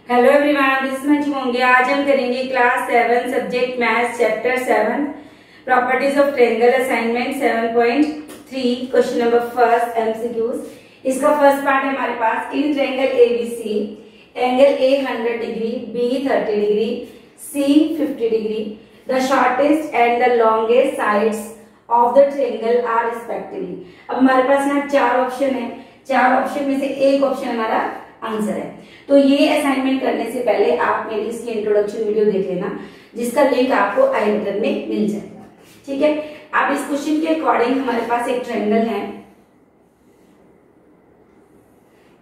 Hello everyone, this is Manju होंगे। आज हम करेंगे class 7 subject maths chapter 7 properties of triangle assignment 7.3 question number first MCQs. इसका first part है हमारे पास। In triangle ABC angle A 100 degree, B 30 degree, C 50 degree, the shortest and the longest sides of the triangle are respectively. अब हमारे पास यहाँ चार option है, चार ऑप्शन में से एक ऑप्शन हमारा आंसर है। तो ये असाइनमेंट करने से पहले आप मेरी इसकी इंट्रोडक्शन वीडियो देख लेना, जिसका लिंक आपको आई बटन में मिल जाएगा। ठीक है। अब इस क्वेश्चन के अकॉर्डिंग हमारे पास एक ट्रायंगल है।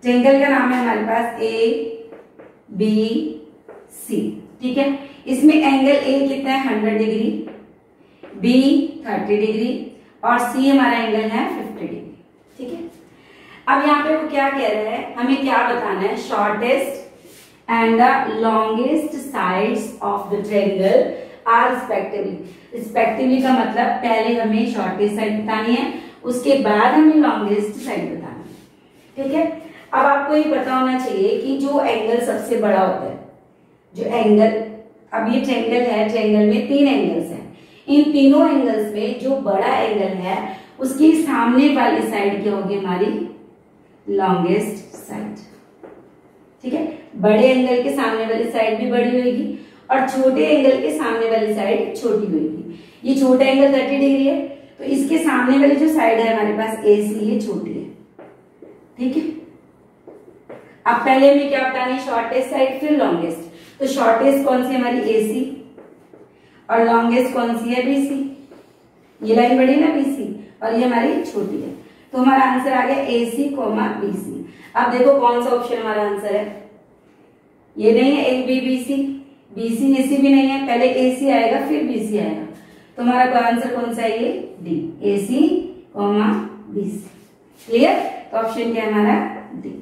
ट्रायंगल का नाम है हमारे पास ए बी सी। ठीक है। इसमें एंगल ए कितना है 100 डिग्री, बी 30 डिग्री और सी हमारा एंगल है 50 डिग्री। ठीक है। अब यहाँ पे वो क्या कह रहा है, हमें क्या बताना है, shortest and the longest sides of the triangle are respectively. Respectively का मतलब पहले हमें शॉर्टेस्ट साइड बतानी है, उसके बाद हमें लॉन्गेस्ट साइड बतानी है। ठीक है। अब आपको ये पता होना चाहिए कि जो एंगल सबसे बड़ा होता है, जो एंगल, अब ये ट्रायंगल है, ट्रायंगल में 3 एंगल्स हैं। इन तीनों एंगल्स में जो बड़ा एंगल है उसकी सामने वाली साइड क्या होगी, हमारी लॉन्गेस्ट साइड। ठीक है। बड़े एंगल के सामने वाली साइड भी बड़ी होगी और छोटे एंगल के सामने वाली साइड छोटी होगी। ये छोटा एंगल 30 डिग्री है, तो इसके सामने वाली जो साइड है हमारे पास ए सी, ये छोटी है। ठीक है। अब पहले हमें क्या बताना है, शॉर्टेस्ट साइड फिर लॉन्गेस्ट। तो शॉर्टेस्ट कौन सी हमारी ए सी और लॉन्गेस्ट कौन सी है बी सी। ये लाइन बड़ी ना बी सी और ये हमारी छोटी है। तो हमारा आंसर आ गया ए सी कोमा बी सी। अब देखो कौन सा ऑप्शन हमारा आंसर है, ये नहीं है A B B C, B C A C भी नहीं है, पहले ए सी आएगा फिर बी सी आएगा। तो हमारा आंसर कौन सा है, ये D, A C comma B C. Clear. तो ऑप्शन क्या है हमारा, D.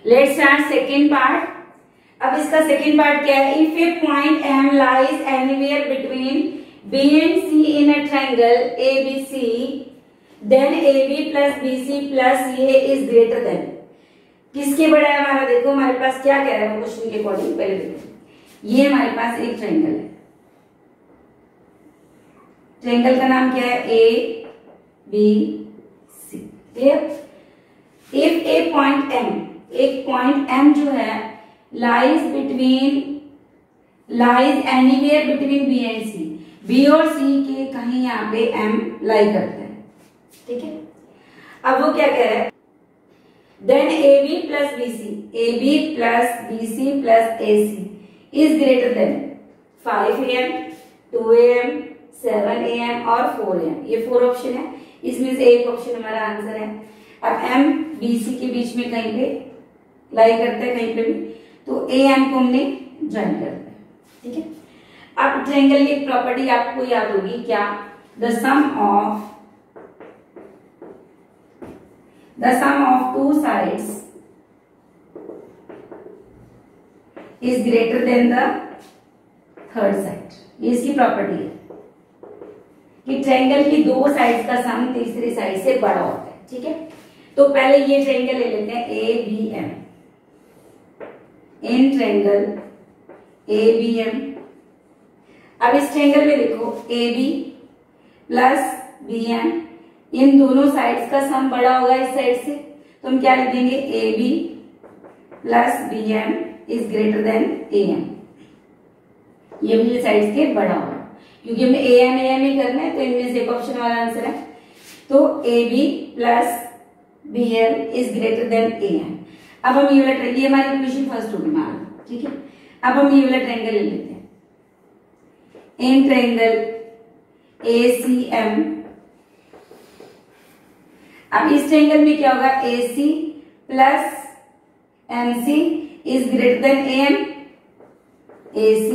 Let's start second part. अब इसका सेकेंड पार्ट क्या है, if a point M lies anywhere between B and C in a triangle ABC, then AB plus BC plus A is greater than। किसके बड़ा है हमारा, देखो हमारे पास क्या कह रहा है क्वेश्चन के अकॉर्डिंग, पहले देखो। ये हमारे पास एक ट्रायंगल है, ट्रायंगल का नाम क्या है, A B C। क्लियर। इफ ए पॉइंट M, एक पॉइंट M जो है lies anywhere between B and C, B और सी के कहीं यहाँ पे एम लाई करता है। ठीक है। अब वो क्या कह रहा है, then A B plus B C, A B plus B C plus A C is greater than 5 AM, 2 AM, 7 AM और 4 AM। ये 4 ऑप्शन है, इसमें से एक ऑप्शन हमारा आंसर है। अब एम बी सी के बीच में कहीं पे लाई करता है, कहीं पे भी, तो ए एम को हमने ज्वाइन करता है। ठीक है। अब ट्रायंगल की प्रॉपर्टी आपको याद होगी क्या, the sum of two sides is greater than the third side. ये इसकी प्रॉपर्टी है कि ट्रायंगल की दो साइड्स का सम तीसरी साइड से बड़ा होता है। ठीक है। तो पहले ये ट्रायंगल ले लेते हैं A B M. In triangle A B M, अब इस ट्रायंगल में देखो A B plus B M, इन दोनों साइड्स का सम बड़ा होगा इस साइड से, तो हम क्या लिख देंगे, A B plus B M is greater than A M. ये भी साइड्स के बड़ा होगा, क्योंकि हमें ए एम ही करना है, तो इनमें से एक ऑप्शन वाला आंसर है। तो A B plus B M is greater than A M. अब हम ये वाला ट्रायंगल, ये हमारी इक्वेशन फर्स्ट होगी मान लो। ठीक है। अब हम ये वाला ट्रायंगल ले लेते हैं, इन ट्रायंगल ACM। अब इस ट्रायंगल में क्या होगा, AC plus MC is greater then AM, AC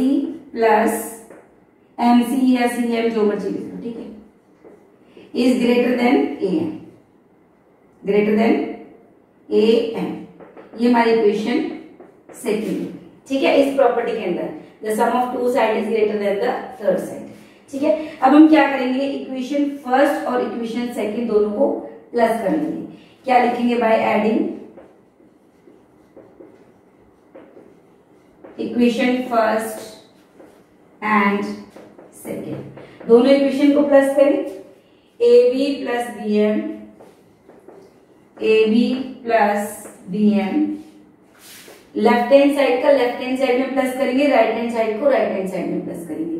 plus MC या CM जो मर्जी लिख लो। ठीक है। Is greater then AM, greater than AM। ये हमारी इक्वेशन सेकेंड है। ठीक है। इस प्रॉपर्टी के अंदर the sum of two side is greater than the third side. ठीक है। अब हम क्या करेंगे, इक्वेशन फर्स्ट और इक्वेशन सेकंड दोनों को प्लस कर लेंगे। क्या लिखेंगे, by adding equation first and second, दोनों इक्वेशन को प्लस करें। A B plus B M, A B plus B M, left hand side का लेफ्ट हैंड साइड में प्लस करेंगे, राइट हैंड साइड को राइट हैंड साइड में plus करेंगे।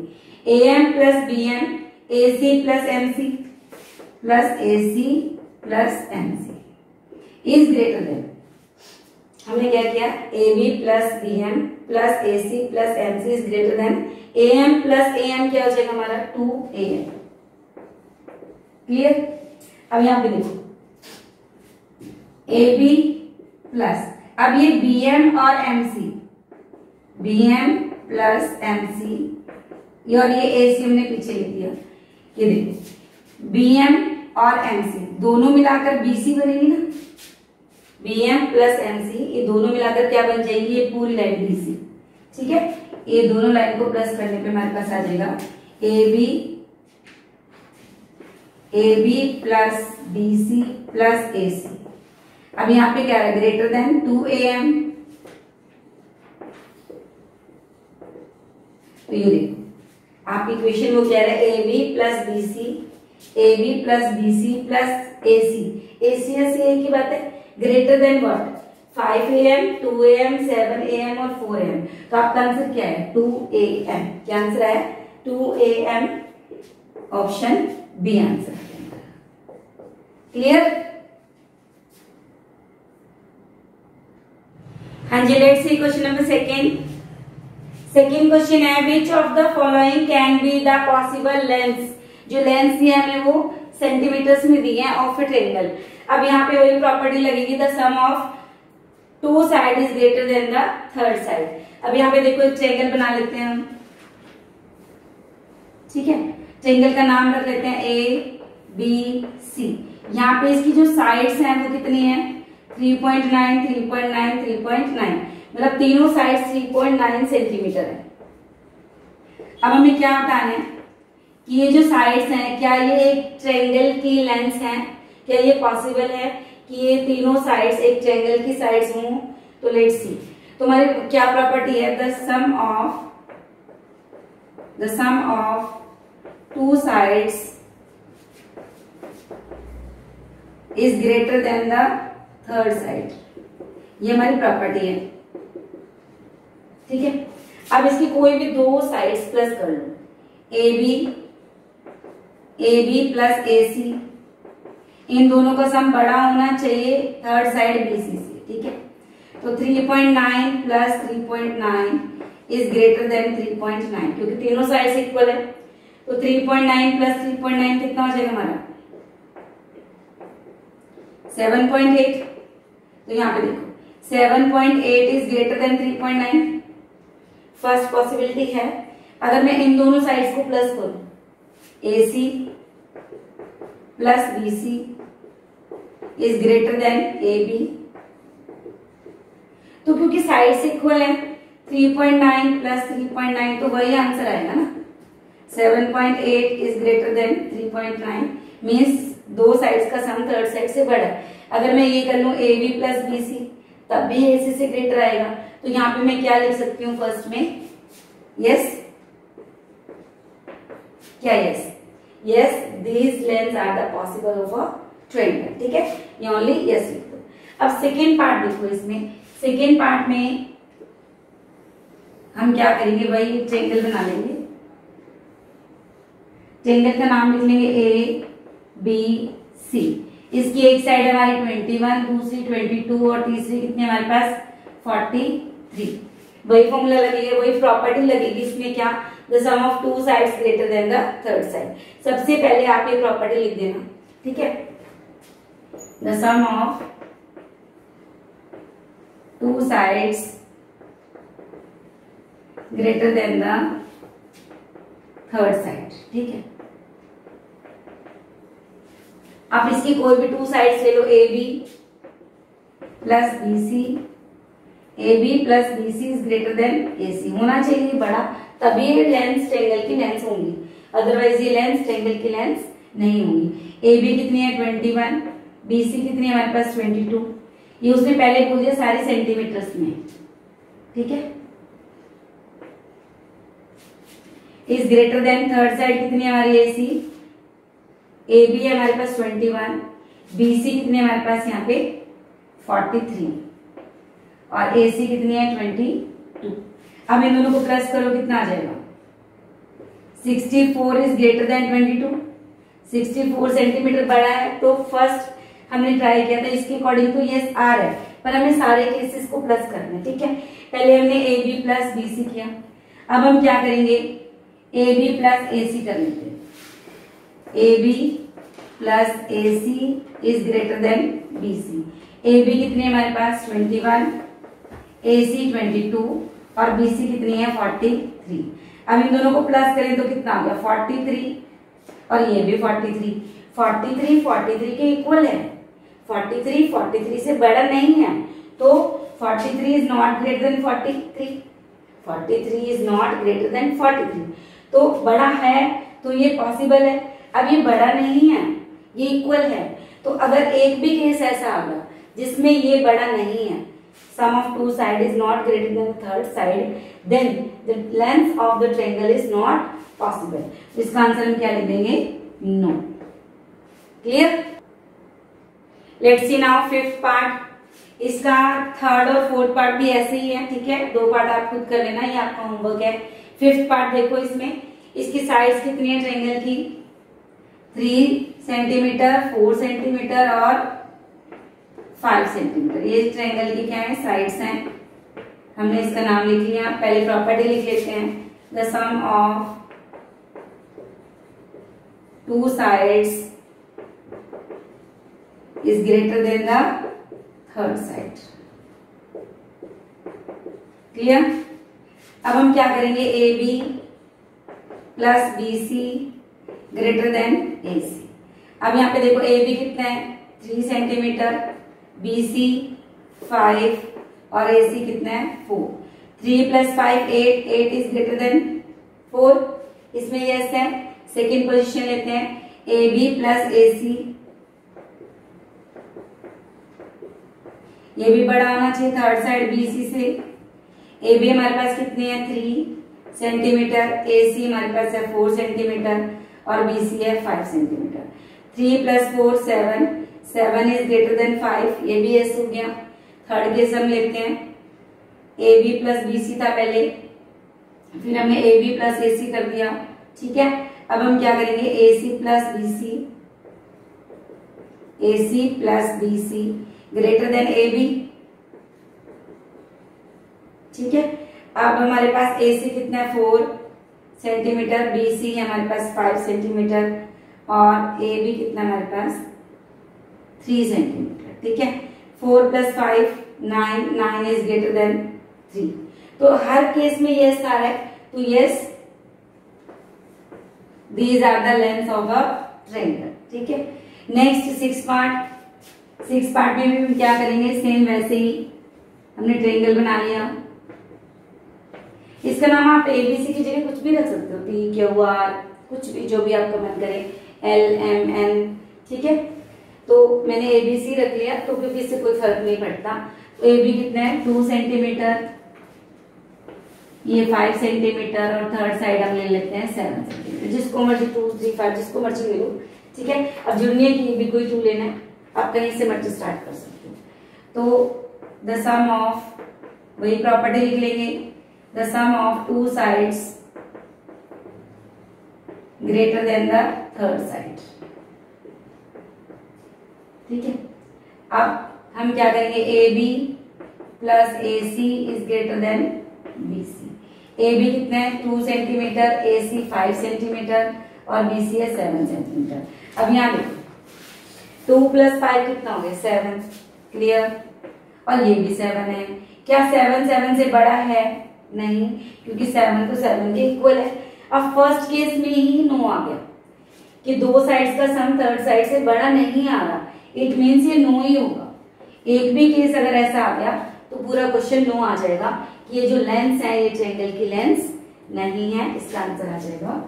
A M plus B M, A C plus M C plus A C plus M C is greater than, हमने क्या किया, A B plus B M plus A C plus M C is greater than A M plus A M, क्या हो जाएगा हमारा 2am। Clear. अब यहां पे देखो ए बी प्लस, अब ये बी एम और M C, B M plus M C, और ये ए सी हमने पीछे लिख दिया। ये देखो बी एम और एम सी दोनों मिलाकर बी सी बनेगी ना, B M plus M C, ये दोनों मिलाकर क्या बन जाएगी, ये पूरी लाइन बी सी। ठीक है, ये दोनों लाइन को प्लस करने पे हमारे पास आ जाएगा A B plus B C plus A C. अब यहां पे क्या है, ग्रेटर देन 2am। तो ये देखो आप इक्वेशन वो कह रहे हैं A B plus B C, A B plus B C plus A C, A C एक ही बात है, greater than what, 5am, 2am, 7am और 4am। तो आपका आंसर क्या है, 2am। क्या आंसर है, 2am, option B answer. Clear. हाँ जी, let's see question number second. Second question है which of the following can be the possible length, जो लेंथ दिया हमें वो सेंटीमीटर्स में दी है ऑफ ए ट्रायंगल। अब यहाँ पे वही प्रॉपर्टी लगेगी, the sum of two side is greater than the third side. अब यहाँ पे देखो एक ट्रायंगल बना लेते हैं हम, ठीक है, ट्रायंगल का नाम रख लेते हैं ए बी सी। यहाँ पे इसकी जो साइड्स हैं वो कितनी है, 3.9, 3.9, 3.9, मतलब तीनों साइड्स 3.9 सेंटीमीटर है। अब हमें क्या बताना है कि ये जो साइड्स हैं क्या ये एक ट्रायंगल की लेंथ है, क्या ये पॉसिबल है कि ये तीनों साइड्स एक ट्रायंगल की साइड्स हों। तो लेट्स सी, तो हमारी क्या प्रॉपर्टी है, the sum of two sides is greater than the third side, ये हमारी प्रॉपर्टी है। ठीक है, अब इसकी कोई भी दो साइड्स प्लस कर लो, ए बी प्लस ए सी, इन दोनों का सम बड़ा होना चाहिए थर्ड साइड बी सी से। ठीक है, तो 3.9 प्लस 3.9 इज ग्रेटर देन 3.9, क्योंकि तीनों साइड्स इक्वल है। तो 3.9 प्लस 3.9 कितना हो जाएगा हमारा, 7.8। तो यहाँ पे देखो 7.8 is greater than 3.9, first possibility है। अगर मैं इन दोनों साइड्स को प्लस करूं, A C plus B C is greater than A B, तो क्योंकि साइड्स इक्वल है 3.9 प्लस 3.9 तो वही आंसर आएगा ना, 7.8 इज ग्रेटर देन 3.9, मीन्स दो साइड्स का सम थर्ड साइड से बड़ा है। अगर मैं ये कर लूं A B plus B C, तब भी ए सी से ग्रेटर आएगा। तो यहाँ पे मैं क्या लिख सकती हूँ फर्स्ट में, यस, क्या yes, yes these lengths are the possible of a triangle. ठीक है, ये ओनली यस लिख दो। अब सेकेंड पार्ट देखो, इसमें सेकेंड पार्ट में हम क्या करेंगे, वही ट्रायंगल बना लेंगे। ट्रायंगल का नाम लिख लेंगे ए बी सी। इसकी एक साइड हमारी 21, दूसरी 22 और तीसरी कितनी हमारे पास 43। वही फॉर्मूला लगेगा, वही प्रॉपर्टी लगेगी इसमें, क्या, the sum of two sides greater than the third side. सबसे पहले आप ये प्रॉपर्टी लिख देना, ठीक है, the sum of two sides greater than the third side. ठीक है, आप इसकी कोई भी टू साइड्स ले लो, A B plus B C, A B plus B C is greater than A C, होना चाहिए बड़ा, तभी ये लेंथ ट्रायंगल की लेंथ होंगी, अदरवाइज ये लेंथ ट्रायंगल की लेंथ नहीं होंगी। ए बी कितनी है 21, बी सी कितनी है हमारे पास 22, ये उसने पहले बोल दिया सारे सेंटीमीटर्स में। ठीक है, is greater then, third side कितनी है हमारी AC, AB है हमारे पास 21, BC कितनी है हमारे पास यहाँ पे 43 और AC कितनी है 22। अब इन दोनों को प्लस करो, कितना आ जाएगा 64 इज ग्रेटर देन 22, 64 सेंटीमीटर बड़ा है। तो फर्स्ट हमने ट्राई किया था, इसके अकॉर्डिंग तो यस आर है, पर हमें सारे केसेस को प्लस करना है, ठीक है। पहले हमने AB प्लस BC किया, अब हम क्या करेंगे AB प्लस AC कर लेते हैं। AB plus AC is greater than BC। AB कितनी है हमारे पास 21, AC 22 और BC कितनी है 43। अब इन दोनों को प्लस करें तो कितना आ गया 43 और ये भी 43, 43 43 के इक्वल है, 43 43 से बड़ा नहीं है, तो 43 is not greater than 43, 43 is not greater than 43। तो बड़ा है तो ये पॉसिबल है, अब ये बड़ा नहीं है, ये इक्वल है। तो अगर एक भी केस ऐसा आ गया जिसमें ये बड़ा नहीं है, sum of two side is not greater than the third side, then the length of the triangle is not possible। इसका आंसर हम क्या लिख देंगे no. Clear? Let's see now fifth part. इसका थर्ड और फोर्थ पार्ट भी ऐसे ही है, ठीक है, दो पार्ट आप खुद कर लेना, ये आपका होमवर्क है। फिफ्थ पार्ट देखो, इसमें इसकी साइड्स कितनी है ट्रायंगल की 3 सेंटीमीटर, 4 सेंटीमीटर और 5 सेंटीमीटर। ये ट्रायंगल की क्या है साइड्स हैं, हमने इसका नाम लिख लिया। पहले प्रॉपर्टी लिख लेते हैं, the sum of two sides is greater than the third side. Clear? अब हम क्या करेंगे AB plus BC greater than AC। अब यहाँ पे देखो AB कितना है 3 सेंटीमीटर, BC 5 और AC कितना है 4। 3 प्लस 5 8, 8 इज ग्रेटर देन 4, इसमें यस है। सेकेंड पोजीशन लेते हैं, AB प्लस AC, ये भी बड़ा होना चाहिए थर्ड साइड BC से। AB हमारे पास कितनी है 3 सेंटीमीटर, AC हमारे पास है 4 सेंटीमीटर और BC है 5 centimetre. 3 plus 4 7, 7 is greater than 5, ये भी ऐसे हो गया। थर्ड केस हम लेते हैं, AB प्लस BC था पहले, फिर हमने AB प्लस AC कर दिया, ठीक है। अब हम क्या करेंगे AC plus BC, AC plus BC greater then AB, ठीक है। अब हमारे पास AC कितना है 4 सेंटीमीटर, BC है हमारे पास 5 सेंटीमीटर और AB कितना हमारे पास 3 सेंटीमीटर, ठीक है। 4 प्लस 5 9, 9 इज ग्रेटर देन 3। तो हर केस में यस आ रहा है, तो yes these are the length of a triangle, ठीक है। नेक्स्ट सिक्स पार्ट में भी हम क्या करेंगे सेम वैसे ही, हमने ट्रायंगल बना लिया। इसका नाम आप ABC की जगह कुछ भी रख सकते हो, PQR, कुछ भी जो भी आपका मन करे, LMN, ठीक है। तो मैंने ABC रख लिया, तो क्योंकि इससे कोई फर्क नहीं पड़ता। तो AB कितना है 2 सेंटीमीटर, ये 5 सेंटीमीटर और थर्ड साइड हम ले लेते हैं 7 सेंटीमीटर। जिसको मर्जी 2 3 5 जिसको मर्जी ले लो, ठीक है। अब जुड़ने की भी कोई टू लेना है, आप कहीं से मर्जी स्टार्ट कर सकते हो। तो द सम ऑफ, वही प्रॉपर्टी लिख लेंगे, the sum of two sides greater than the third side, ठीक है। अब हम क्या करेंगे AB plus AC is greater than BC। AB कितना है 2 सेंटीमीटर, AC 5 सेंटीमीटर और BC है 7 सेंटीमीटर। अब यहाँ देखो 2 प्लस 5 कितना हो गया 7, क्लियर। और ये भी 7 है, क्या 7 7 से बड़ा है? नहीं, क्योंकि 7 तो 7 के इक्वल है। अब फर्स्ट केस में ही नो आ गया कि दो साइड्स का सम थर्ड साइड से बड़ा नहीं आ रहा, इट मीन्स ये नो ही होगा। एक भी केस अगर ऐसा आ गया तो पूरा क्वेश्चन नो आ जाएगा कि ये जो लेंस है ये ट्रायंगल की लेंस नहीं है, इसका आंसर आ जाएगा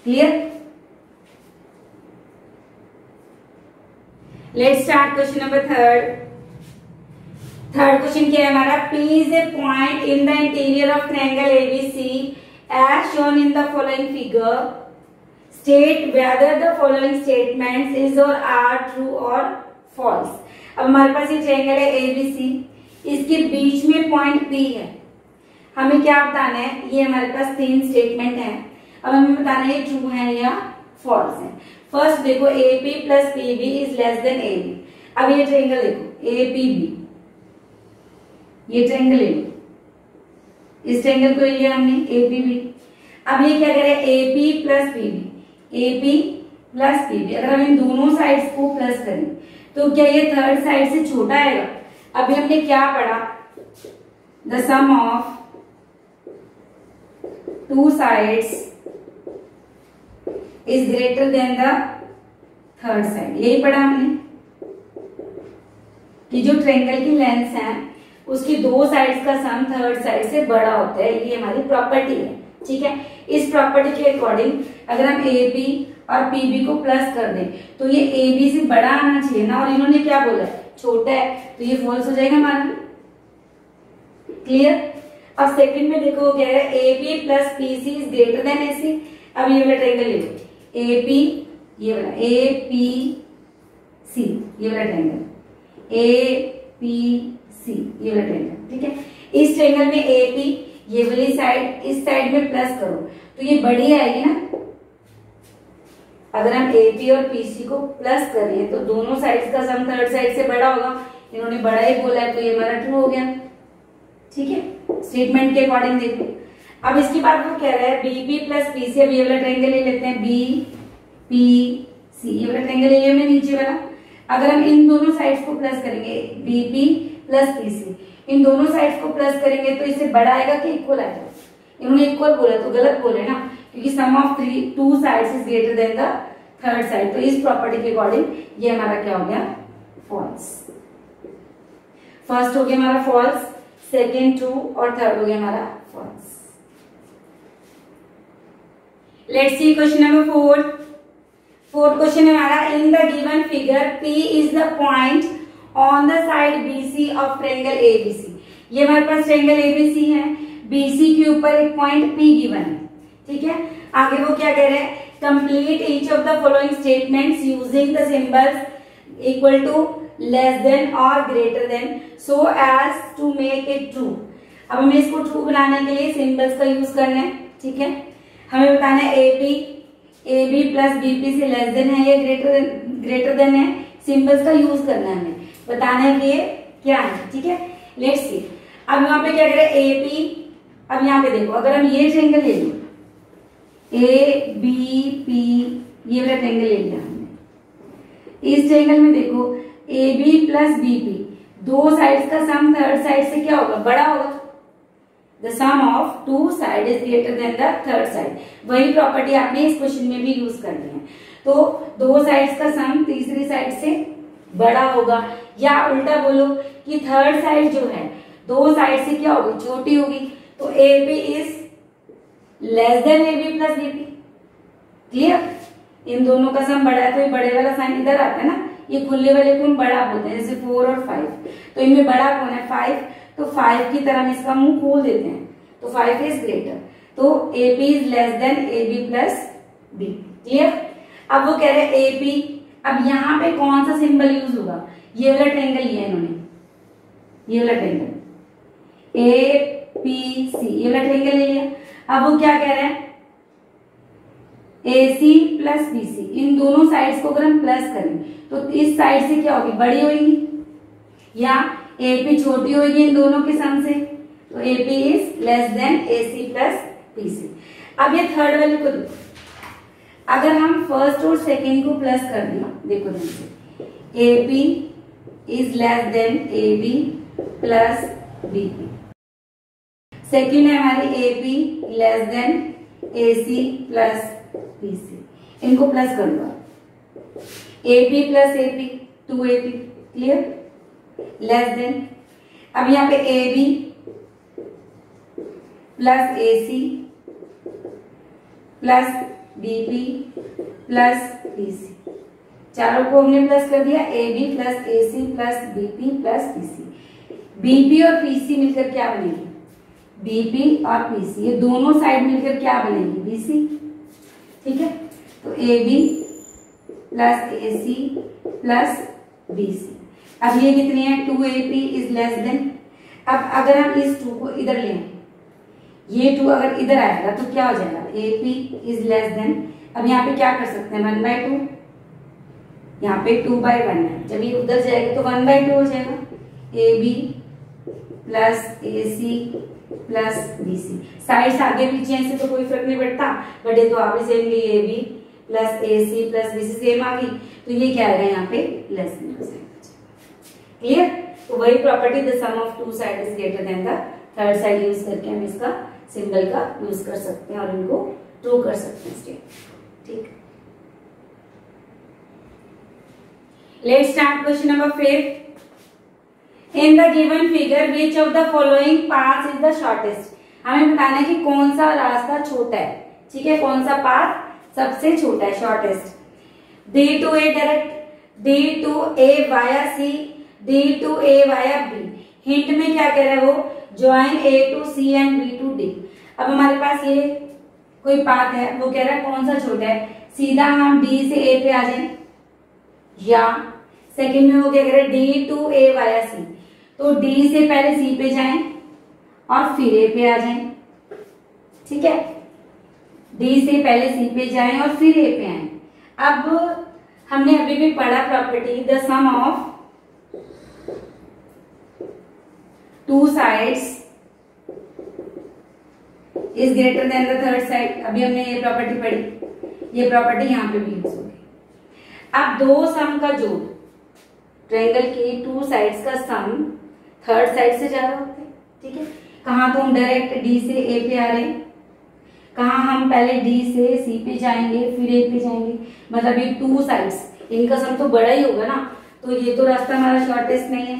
clear. Let's start question number third question क्या है हमारा, P is a point in the interior of triangle ABC as shown in the following figure state whether the following statements is or are true or false. अब हमारे पास ये triangle है ABC, इसके बीच में point P है। हमें क्या बताना है, ये हमारे पास 3 स्टेटमेंट है। अब हमें बताना है ये ट्रू है या फॉल्स है। फर्स्ट देखो AP plus PB is less than AB। अब ये ट्रायंगल देखो APB, ये ट्रायंगल ले लो, इस ट्रायंगल को लिया हमने APB। अब ये क्या करे AP plus PB, AP plus PB। अगर हम इन दोनों साइड्स को प्लस करें तो क्या ये थर्ड साइड से छोटा आएगा। अभी हमने क्या पढ़ा, the sum of 2 sides is greater than the third side। यही पढ़ा हमने कि जो ट्रायंगल की लेंथ है उसकी 2 साइड्स का सम थर्ड साइड से बड़ा होता है। ये हमारी प्रॉपर्टी है, ठीक है। इस प्रॉपर्टी के अकॉर्डिंग अगर हम AB और PB को प्लस कर दें तो ये AB से बड़ा आना चाहिए ना, और इन्होंने क्या बोला छोटा है, तो ये फॉल्स हो जाएगा हमारा। क्लियर। अब सेकंड में देखो क्या है, AB plus PC is greater than AC। अब ये वाला ट्रायंगल ले लो AP, ये वाला APC, ये वाला ट्रायंगल APC, ये वाला ट्रायंगल, ठीक है। इस ट्रायंगल में AP ये वाली साइड इस साइड में प्लस करो तो ये बड़ी आएगी ना। अगर हम AP और PC को प्लस करें तो दोनों साइड्स का सम थर्ड साइड से बड़ा होगा। इन्होंने बड़ा ही बोला है तो ये हमारा ट्रू हो गया, ठीक है। स्टेटमेंट के अकॉर्डिंग देखो। अब इसके बाद वो कह रहा है BP प्लस PC। अब ये वाला ट्रायंगल ले लेते हैं BPC, ये वाला ट्रायंगल ले लिया हमने नीचे वाला। अगर हम इन दोनों साइड्स को प्लस करेंगे BP प्लस PC, इन दोनों साइड्स को प्लस करेंगे तो इससे बड़ा आएगा कि इक्वल आएगा। इन्होंने इक्वल बोला तो गलत बोले ना, क्योंकि sum of 2 sides is greater than the third side. तो इस प्रॉपर्टी के अकॉर्डिंग ये हमारा क्या हो गया फॉल्स। फर्स्ट हो गया हमारा फॉल्स, सेकेंड ट्रू और थर्ड हो गया हमारा false. Let's see question number 4। Fourth question हमारा, in the given figure P is the point on the side BC of triangle ABC। ये हमारे पास ट्रायंगल ABC है, BC के ऊपर एक पॉइंट P गिवन है, ठीक है। आगे वो क्या कह रहे हैं, complete each of the following statements using the symbols equal to less than और greater than so as to make it true. अब हमें इसको ट्रू बनाने के लिए सिंबल्स का यूज करना है, ठीक है। हमें बताना है AB प्लस BP से लेस देन है या ग्रेटर देन है। सिंबल्स का यूज करना है, हमें बताना है कि ये क्या है, ठीक है। Let's see. अब यहाँ पे क्या करें AP। अब यहाँ पे देखो, अगर हम ये ट्रायंगल ले लो ABP, ये वाला ट्रायंगल ले लिया हमने। इस ट्रायंगल में देखो AB प्लस BP, 2 साइड्स का सम थर्ड साइड से क्या होगा बड़ा होगा। The sum of 2 sides is greater than the third side। वही प्रॉपर्टी आपने इस क्वेश्चन में भी यूज करनी है। तो 2 साइड्स का सम तीसरी साइड से बड़ा होगा, या उल्टा बोलो कि थर्ड साइड जो है 2 साइड से क्या होगी छोटी होगी। तो AB is less than AB plus BP। Clear. इन दोनों का सम बड़ा है तो ये बड़े वाला साइन इधर आता है ना, ये खुले वाले को हम बड़ा बोलते हैं, जैसे 4 और 5। तो इनमें बड़ा कौन है 5, तो 5 की तरह इसका मुंह खोल देते हैं तो 5 इज ग्रेटर। तो AP is less than AB plus B। Clear. अब वो कह रहे हैं AP। अब यहाँ पे कौन सा सिंबल यूज होगा, ये वाला ट्रायंगल लिया इन्होंने, ये वाला ट्रायंगल APC, ये वाला ट्रायंगल ले लिया। अब वो क्या कह रहे हैं AC प्लस BC, इन दोनों साइड्स को अगर हम प्लस करें तो इस साइड से क्या होगी बड़ी होगी, या AP छोटी होगी इन दोनों के सम से। तो AP is less then AC plus PC। अब ये थर्ड वाले को देखो, अगर हम फर्स्ट और सेकेंड को प्लस कर दिया, देखो ध्यान से, AP is less than AB plus BP। Second है हमारी AP less than AC plus PC। इनको प्लस कर दो, AP plus AP 2AP। Clear. Less than. अब यहाँ पे AB plus AC plus BP plus PC, चारों को हमने प्लस कर दिया। AB plus AC plus BP plus PC। BP और PC मिलकर क्या बनेगी बीपी और पीसी, ये दोनों साइड मिलकर क्या बनेगी, बीसी। ठीक है, तो A B plus A C plus B C. अब ये कितनी है, 2AP इज लेस देन, अब अगर हम इस 2 को इधर लें, ये 2 अगर इधर आएगा तो क्या हो जाएगा, AP इज लेस देन। अब यहाँ पे क्या कर सकते हैं, 1/2, यहाँ पे 2/1 है, जब ये उधर जाएगा तो 1/2 हो जाएगा। AB plus AC plus BC, sides आगे पीछे ऐसे तो कोई फर्क नहीं पड़ता, बट ये तो आप इसे AB plus AC plus BC same आ गई, तो ये क्या आएगा यहाँ पे लेस देन हो जाएगा। क्लियर, तो वही property, the sum of two side is greater than the third side use करके हम इसका सिंबल का यूज कर सकते हैं और इनको ट्रू कर सकते हैं स्टेट। ठीक, let's start question number 5। In the given figure which of the following path is the shortest, हमें बताना है कि कौन सा रास्ता छोटा है। ठीक है, कौन सा पाथ सबसे छोटा है, shortest. D to A direct, D to A via C, D to A via B। Hint में क्या कह रहा है वो, join A to C and B to D। अब हमारे पास ये कोई पाथ है, वो कह रहा है कौन सा छोटा है, सीधा हम D से A पे आ जाएं, या सेकंड में वो क्या कह रहा है, D to A via C, तो D से पहले C पे जाएं और फिर A पे आ जाएं। ठीक है, D से पहले C पे जाएं और फिर A पे आएं। अब हमने अभी भी पढ़ा property, the sum of two sides is greater than the third side. अभी हमने ये प्रॉपर्टी पढ़ी, ये प्रॉपर्टी यहाँ पे भी यूज होगी। अब दो सम का जोड़, ट्रायंगल की टू साइड्स का सम थर्ड साइड से ज्यादा होता है। ठीक है, कहाँ तो हम डायरेक्ट डी से ए पे आ रहे हैं, कहाँ हम पहले डी से सी पे जाएंगे फिर ए पे जाएंगे, मतलब ये टू साइड्स, इनका सम तो बड़ा ही होगा ना, तो ये तो रास्ता हमारा शॉर्टेस्ट नहीं है।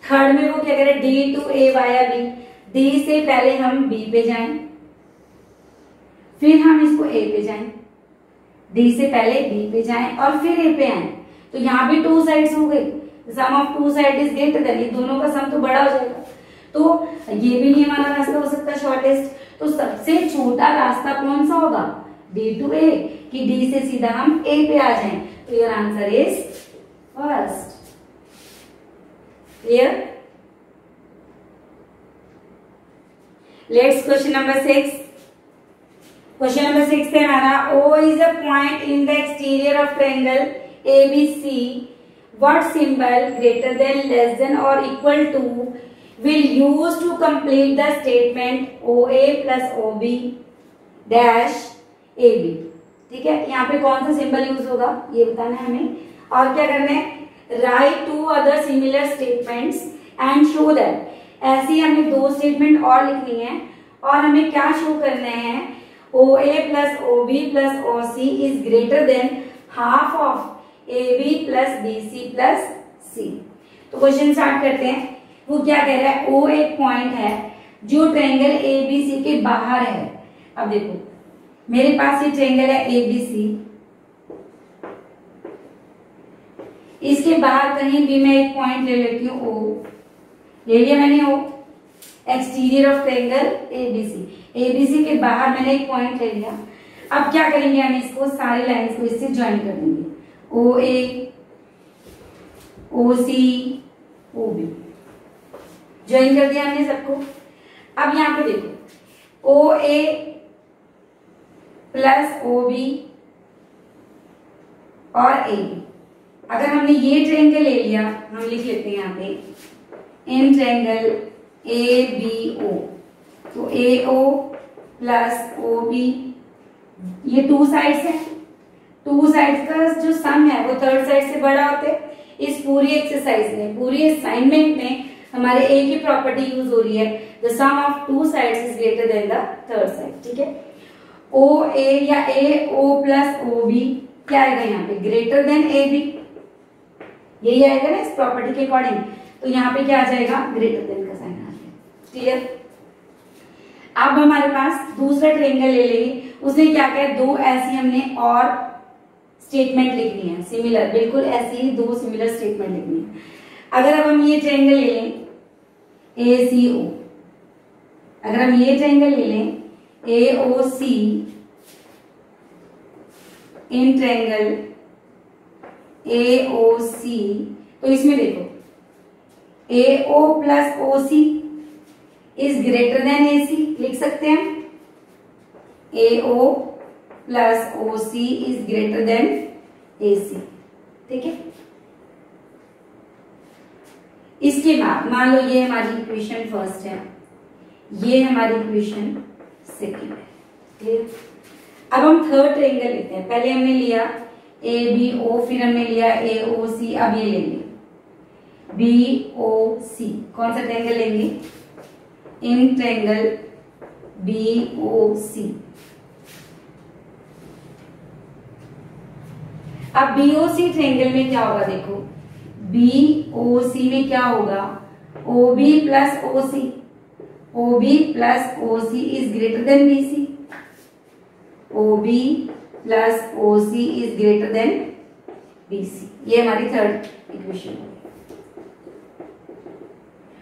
थर्ड में वो क्या करें, D to A via B, D से पहले हम बी पे जाएं फिर हम इसको ए पे जाएं, डी से पहले बी पे जाएं और फिर ए पे आए, तो यहाँ भी टू साइड्स हो गई। Sum of two side is greater than, ये दोनों का सम तो बड़ा हो जाएगा, तो ये भी नहीं हमारा रास्ता हो सकता शॉर्टेस्ट। तो सबसे छोटा रास्ता कौन सा होगा, डी टू ए, कि डी से सीधा हम ए पे आ जाएं, तो your answer is first. Clear, let's question number 6। Question number 6 है हमारा, O is a point in the exterior of triangle ABC, what symbol greater than, less than or equal to will use to complete the statement OA plus OB dash AB। ठीक है, यहाँ पे कौन सा symbol use होगा ये बताना है हमें, और क्या करना है, write two other similar statements and show that, ऐसी हमें दो स्टेटमेंट और लिखनी है और हमें क्या शो करना है, OA plus OB plus OC is greater than half of AB plus BC plus C। तो क्वेश्चन स्टार्ट करते हैं। वो क्या कह रहा है, O एक पॉइंट है जो ट्रायंगल ABC के बाहर है। अब देखो मेरे पास ये ट्रायंगल है ABC, इसके बाहर कहीं भी मैं एक पॉइंट ले लेती हूँ O, ले लिया मैंने O, exterior of triangle ABC के बाहर मैंने एक पॉइंट ले लिया। अब क्या करेंगे, हम इसको सारी लाइंस को इससे ज्वाइन कर देंगे, OA OC OB, ज्वाइन कर दिया हमने सबको। अब यहां पे देखो OA प्लस OB और AB, अगर हमने ये ट्रायंगल ले लिया, हम लिख लेते हैं यहाँ पे इन ट्रायंगल ABO, तो AO प्लस OB, ये टू साइड्स है, टू साइड्स का जो सम है वो थर्ड साइड से बड़ा होता है। इस पूरी एक्सरसाइज में, पूरी असाइनमेंट में हमारे ए की प्रॉपर्टी यूज हो रही है, the sum of two sides is greater than the third side. ठीक है, OA या AO प्लस OB क्या आएगा यहाँ पे, ग्रेटर देन AB, यही आएगा ना इस प्रॉपर्टी के अकॉर्डिंग, तो यहाँ पे क्या आ जाएगा, ग्रेटर देन का साइन आ जाएगा। क्लियर, अब हमारे पास दूसरा ट्रायंगल ले लेंगे, उसने क्या किया, दो ऐसी हमने और स्टेटमेंट लिखनी है, सिमिलर, बिल्कुल ऐसी ही दो सिमिलर स्टेटमेंट लिखनी है। अगर अब हम ये ट्रायंगल ले लें ACO, अगर हम ये ट्रायंगल ले लें AOC इन ट्रायंगल AOC, तो इसमें देखो AO plus OC is greater than AC, लिख सकते हैं AO plus OC is greater than AC, ठीक है। इसके बाद मान लो ये हमारी इक्वेशन फर्स्ट है, ये हमारी इक्वेशन सेकंड है, क्लियर। अब हम थर्ड ट्रायंगल लेते हैं। पहले हमने लिया ABO, फिर हमने लिया AOC, अब ये लेंगे BOC। कौन सा ट्रायंगल लेंगे? In triangle BOC। अब BOC ट्रायंगल में क्या होगा? देखो BOC में क्या होगा? OB plus OC, OB plus OC is greater than BC, OB plus OC is greater than BC। ये हमारी थर्ड इक्वेशन है।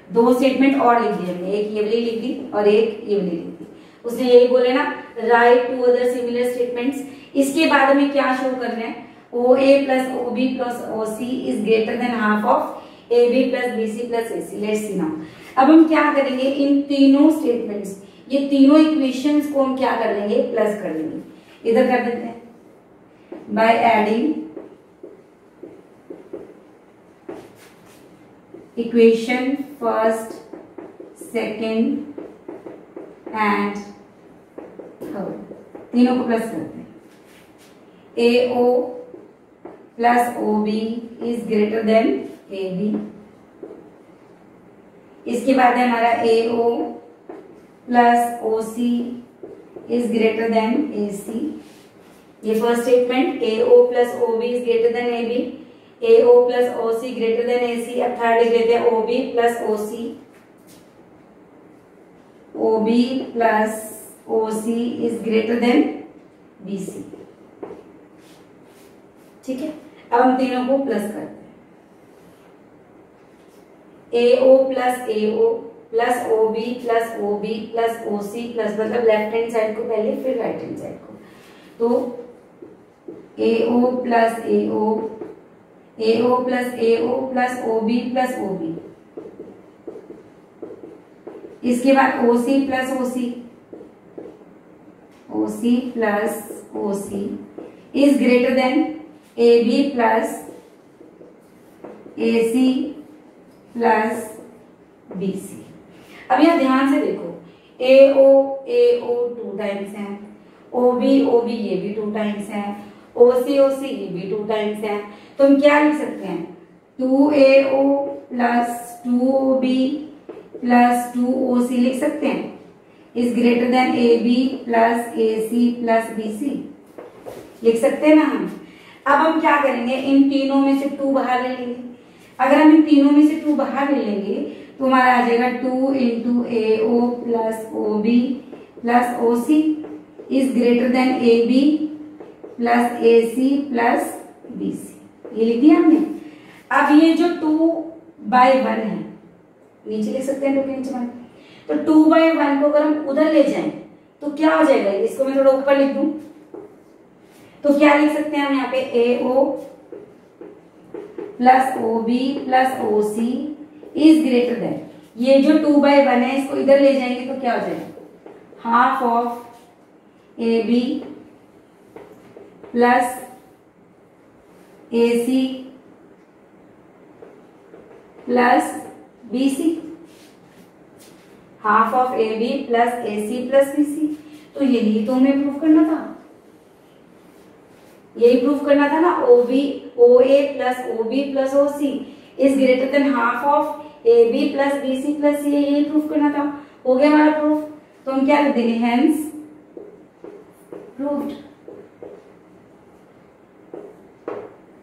दो स्टेटमेंट और लिख दी हमने, एक ये वाली लिख दी और एक ये वाली लिख दी। उसने यही बोले ना, write two other similar statements. इसके बाद हमें क्या शो करना है? OA plus OB plus OC is greater than half of AB plus BC plus AC। Let's see now. अब हम क्या करेंगे? इन तीनों स्टेटमेंट्स, ये तीनों इक्वेशंस को हम क्या कर लेंगे? प्लस कर लेंगे। इधर कर देते हैं bye adding equation first, second and third, तीनों को प्लस करते हैं। AO plus OB is greater then AB। इसके बाद है हमारा AO plus OC is greater than AC। ये first statement, AO plus OB is greater then AB, AO plus OC greater than AC। अब थर्ड लिख देते हैं OB plus OC, OB plus OC is greater than BC, ठीक है। अब हम तीनों को प्लस करते हैं। AO plus AO plus OB plus OB plus OC plus, मतलब लेफ्ट हैंड साइड को पहले फिर राइट हैंड साइड को, तो AO plus AO, AO plus AO plus OB plus OB। इसके बाद OC plus OC, OC plus OC is greater then AB plus AC plus BC। अब यहां ध्यान से देखो, AO टू टाइम्स है, OB ये भी टू टाइम्स है, OC ये भी टू टाइम्स है। तो हम क्या लिख सकते हैं? 2AO plus 2OB plus 2OC लिख सकते हैं, is greater then AB plus AC plus BC, लिख सकते हैं ना हम। अब हम क्या करेंगे? इन तीनों में से 2 बाहर ले लेंगे। अगर हम इन तीनों में से 2 बाहर ले लेंगे तो हमारा आ जाएगा 2 into AO plus OB plus OC is greater then AB plus AC plus BC। ये लिख दिया हमने। अब ये जो 2/1 है, नीचे लिख सकते हैं 2 के नीचे 1, तो 2/1 को अगर हम उधर ले जाएं तो क्या हो जाएगा? इसको मैं थोड़ा ऊपर लिख दूं तो क्या लिख सकते हैं हम यहाँ पे? AO plus OB plus OC is greater than, ये जो 2/1 है इसको इधर ले जाएंगे तो क्या हो जाएगा? Half of AB plus AC plus BC, half of AB plus AC plus BC। तो यही तो हमें प्रूफ करना था, यही प्रूफ करना था ना। OA plus OB plus OC is greater than half of AB plus BC plus C, यही प्रूफ करना था। हो गया हमारा प्रूफ। तो हम क्या लिख देंगे? Hence proved,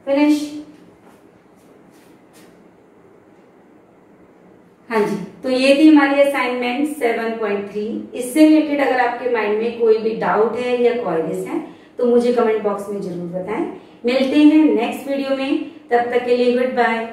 finish. हाँ जी, तो ये थी हमारी असाइनमेंट 7.3। इससे रिलेटेड अगर आपके माइंड में कोई भी डाउट है या क्वेरीज है तो मुझे कमेंट बॉक्स में जरूर बताएं। मिलते हैं नेक्स्ट वीडियो में, तब तक के लिए गुड बाय।